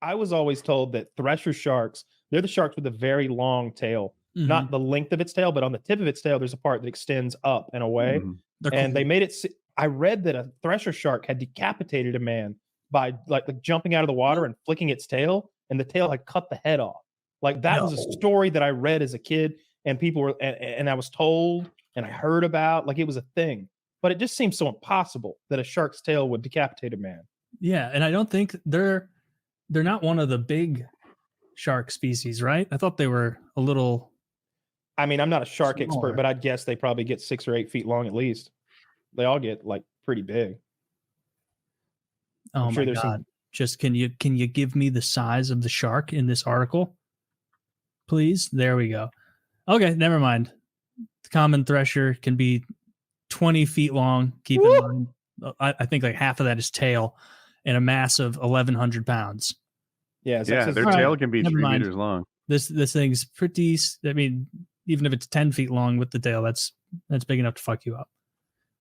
I was always told that Thresher sharks, they're the sharks with a very long tail. Not the length of its tail, but on the tip of its tail, there's a part that extends up and away. They're And cool. they made it. I read that a Thresher shark had decapitated a man by like jumping out of the water and flicking its tail, and the tail had cut the head off. Like that was a story that I read as a kid, and people were, and I was told, and I heard about, like it was a thing. But it just seems so impossible that a shark's tail would decapitate a man. Yeah, and I don't think they're not one of the big shark species, right? I thought they were a little. I mean, I'm not a shark smaller. expert, but I'd guess they probably get 6 or 8 feet long at least. They all get like pretty big. Oh my god! Just can you give me the size of the shark in this article, please? There we go. Okay, never mind. The common thresher can be 20 feet long. Keep in mind, I think like half of that is tail, and a mass of 1,100 pounds. Yeah, their tail can be 3 meters long. This thing's pretty. I mean, even if it's 10 feet long with the tail, that's big enough to fuck you up.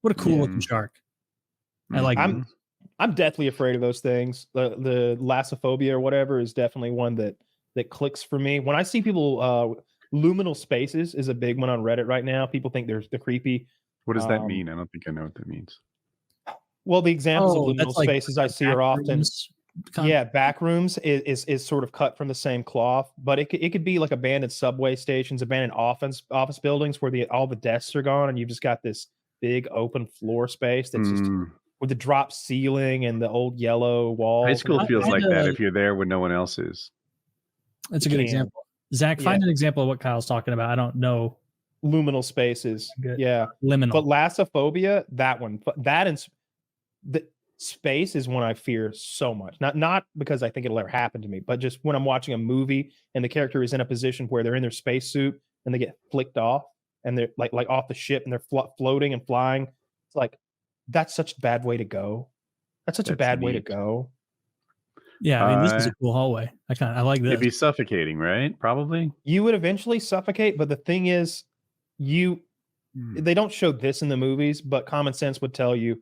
What a cool looking shark! I like. I'm deathly afraid of those things. The Lophobranchii or whatever is definitely one that clicks for me. When I see people, luminal spaces is a big one on Reddit right now. People think they're creepy. What does that mean? I don't think I know what that means. Well, the examples of liminal spaces I see are often, back rooms is sort of cut from the same cloth, but it could be like abandoned subway stations, abandoned office buildings where all the desks are gone, and you've just got this big open floor space that's just with the drop ceiling and the old yellow walls. High school feels like that if you're there when no one else is. That's a good example. Zach, find an example of what Kyle's talking about. I don't know. Luminal spaces. Yeah. Liminal. But Lophobranchii, that one. That and the space is one I fear so much. Not because I think it'll ever happen to me, but just when I'm watching a movie and the character is in a position where they're in their spacesuit and they get flicked off and they're like off the ship and they're floating and flying. It's like, that's such a bad way to go. That's a bad way to go. Yeah, I mean, this is a cool hallway. I like this. It'd be suffocating, right? Probably. You would eventually suffocate, but the thing is, they don't show this in the movies, but common sense would tell you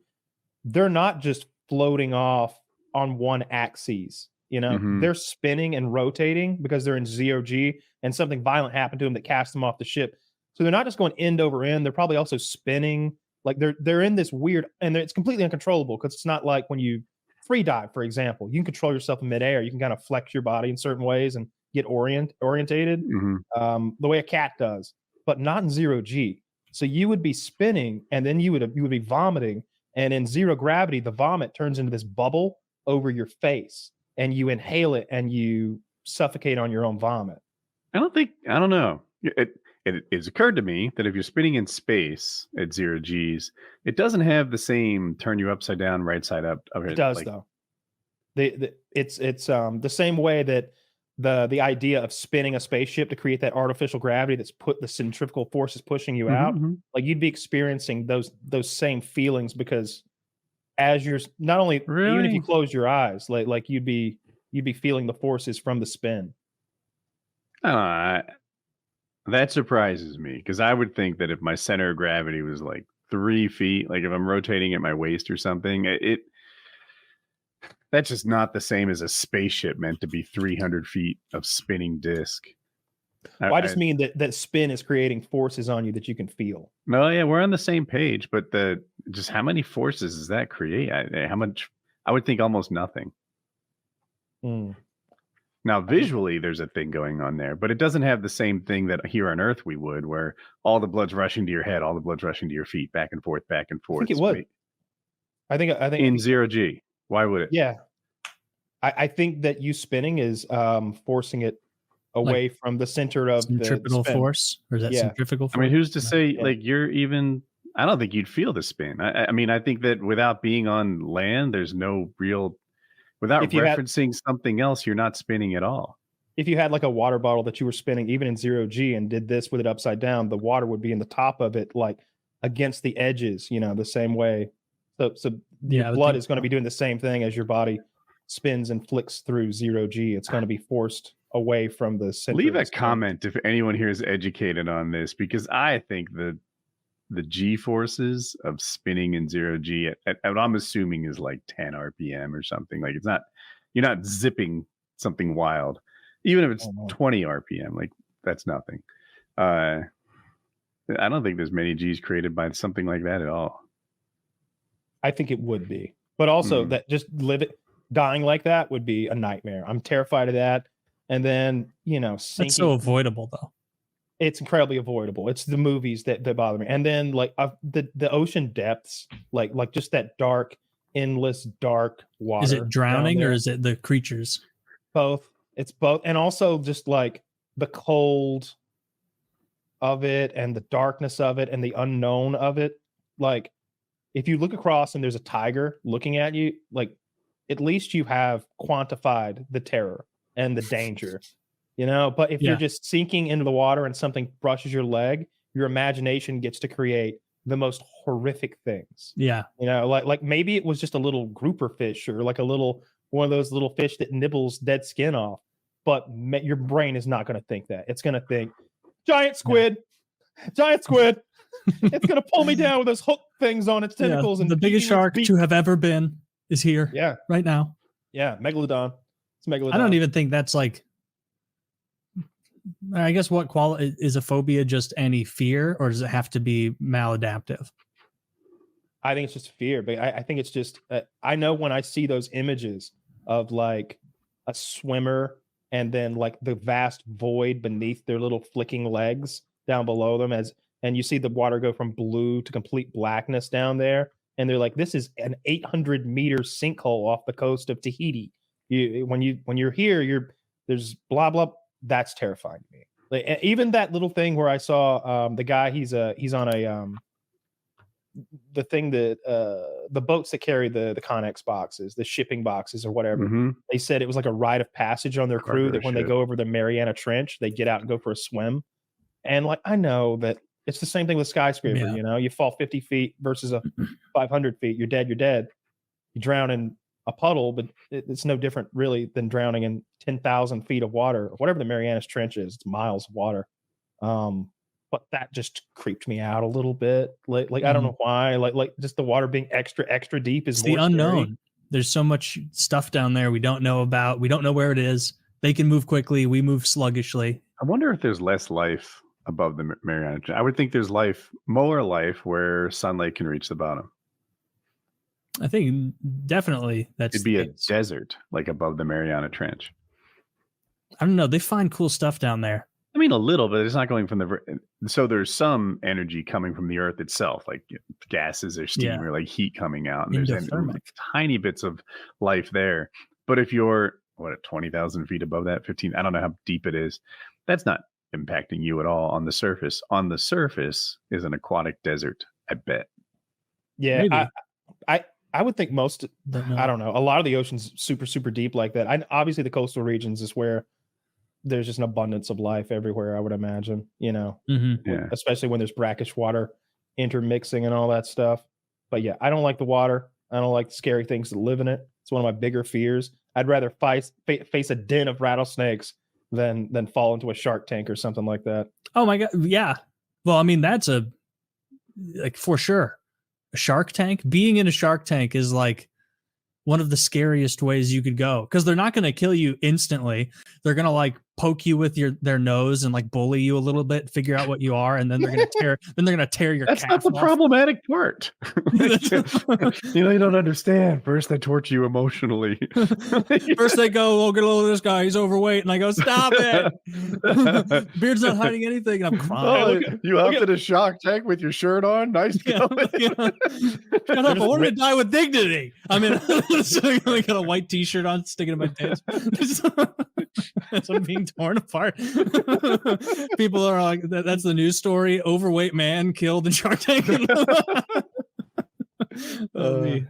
they're not just floating off on one axis. You know, they're spinning and rotating because they're in 0G and something violent happened to them that cast them off the ship. So they're not just going end over end. They're probably also spinning. Like they're in this weird, and it's completely uncontrollable because it's not like when you free dive, for example. You can control yourself in midair. You can kind of flex your body in certain ways and get orientated the way a cat does, but not in 0G. So you would be spinning, and then you would be vomiting, and in zero gravity, the vomit turns into this bubble over your face, and you inhale it, and you suffocate on your own vomit. I don't know. It's occurred to me that if you're spinning in space at 0Gs, it doesn't have the same turn you upside down, right side up. It does, though. It's the same way that the idea of spinning a spaceship to create that artificial gravity that's put the centrifugal forces pushing you out. Like you'd be experiencing those same feelings because as you're not only even if you close your eyes, like you'd be feeling the forces from the spin. That surprises me because I would think that if my center of gravity was like 3 feet, like if I'm rotating at my waist or something, that's just not the same as a spaceship meant to be 300 feet of spinning disc. Well, I just mean that spin is creating forces on you that you can feel. No, yeah, we're on the same page, but just how many forces does that create? How much? I would think almost nothing. Now, visually, there's a thing going on there, but it doesn't have the same thing that here on Earth we would, where all the blood's rushing to your head, all the blood's rushing to your feet, back and forth, back and forth. I think it would. I think in 0G. Why would it? Yeah, I think that you spinning is forcing it away from the center of centripetal force, or is that centrifugal force? I mean, who's to say like you're even? I don't think you'd feel the spin. I mean, I think that without being on land, there's no real. Without referencing something else, you're not spinning at all. If you had like a water bottle that you were spinning even in 0G and did this with it upside down, the water would be in the top of it, like against the edges, the same way. So your blood is going to be doing the same thing as your body spins and flicks through 0G. It's going to be forced away from the center. Leave a comment if anyone here is educated on this, because I think the G forces of spinning in 0G at what I'm assuming is like 10 RPM or something. Like you're not zipping something wild, even if it's 20 RPM, like that's nothing. I don't think there's many G's created by something like that at all. I think it would be, but also that just dying like that would be a nightmare. I'm terrified of that. And then, sinking. That's so avoidable though. It's incredibly avoidable. It's the movies that bother me. And then like the ocean depths, like just that dark, endless, dark water. Is it drowning or is it the creatures? Both. It's both. And also just like the cold of it and the darkness of it and the unknown of it. Like if you look across and there's a tiger looking at you, like at least you have quantified the terror and the danger, but if you're just sinking into the water and something brushes your leg, your imagination gets to create the most horrific things. Yeah. Like maybe it was just a little grouper fish or like one of those little fish that nibbles dead skin off, but your brain is not going to think that. It's going to think giant squid. It's going to pull me down with those hook things on its tentacles. And the biggest shark to have ever been is here. Yeah. Right now. Yeah. Megalodon. It's Megalodon. I don't even think that's like, I guess what quality is a phobia? Just any fear, or does it have to be maladaptive? I think it's just fear, but I think it's just, I know when I see those images of like a swimmer and then like the vast void beneath their little flicking legs down below them and you see the water go from blue to complete blackness down there. And they're like, this is an 800-meter sinkhole off the coast of Tahiti. When you're here, there's blah, blah. That's terrifying to me. Like, even that little thing where I saw the guy, he's on a, the thing that, the boats that carry the Connex boxes, the shipping boxes or whatever. Mm-hmm. They said it was like a rite of passage on their crew that when they go over the Mariana Trench, they get out and go for a swim. And like, I know that it's the same thing with skyscraper. You fall 50 feet versus a 500 feet. You're dead. You drown in a puddle, but it's no different really than drowning in 10,000 feet of water, or whatever the Marianas Trench is. It's miles of water. But that just creeped me out a little bit. Like I don't know why. Like just the water being extra deep is the unknown. Scary. There's so much stuff down there we don't know about. We don't know where it is. They can move quickly. We move sluggishly. I wonder if there's less life above the Mariana Trench. I would think there's more life where sunlight can reach the bottom. I think definitely it'd be a desert like above the Mariana Trench. I don't know. They find cool stuff down there. I mean, a little, but it's not going from so there's some energy coming from the earth itself, like gases or steam or like heat coming out. And there's tiny bits of life there. But if you're, 20,000 feet above that, 15, I don't know how deep it is. That's not impacting you at all on the surface. On the surface is an aquatic desert, I bet. Yeah, I would think most, I don't know, a lot of the ocean's super, super deep like that. Obviously, the coastal regions is where there's just an abundance of life everywhere, I would imagine, especially when there's brackish water intermixing and all that stuff. But yeah, I don't like the water. I don't like the scary things that live in it. It's one of my bigger fears. I'd rather face a den of rattlesnakes than fall into a shark tank or something like that. Oh my God. Yeah. Well, I mean, that's for sure. A shark tank, being in a shark tank is like one of the scariest ways you could go, because they're not going to kill you instantly. They're going to like poke you with their nose and like bully you a little bit, figure out what you are, and then they're going to tear your That's calf not the off. problematic part. You don't understand. First they torture you emotionally. First they go, oh, get a load of this guy, he's overweight, and I go, stop it. Beard's not hiding anything, and I'm crying. You up in a shark tank with your shirt on? Nice going. Shut up, I wanted to die with dignity. I mean, I got a white t-shirt on, sticking in my pants. As I'm being torn apart. People are like, that's the news story. Overweight man killed in Shark Tank.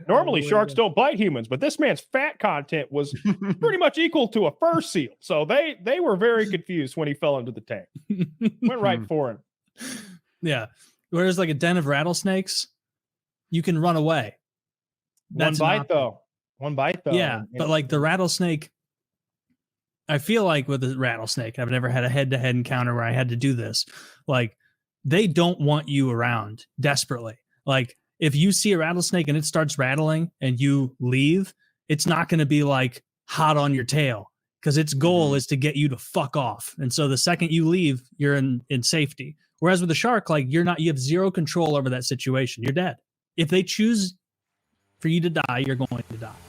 Normally sharks don't bite humans, but this man's fat content was pretty much equal to a fur seal. So they were very confused when he fell into the tank. Went right for him. Yeah. Whereas like a den of rattlesnakes, you can run away. One bite though. Yeah. But like the rattlesnake, I feel like with the rattlesnake, I've never had a head-to-head encounter where I had to do this. Like, they don't want you around desperately. Like, if you see a rattlesnake and it starts rattling and you leave, it's not going to be like hot on your tail, because its goal is to get you to fuck off. And so the second you leave, you're in safety. Whereas with the shark, like you have zero control over that situation. You're dead. If they choose for you to die, you're going to die.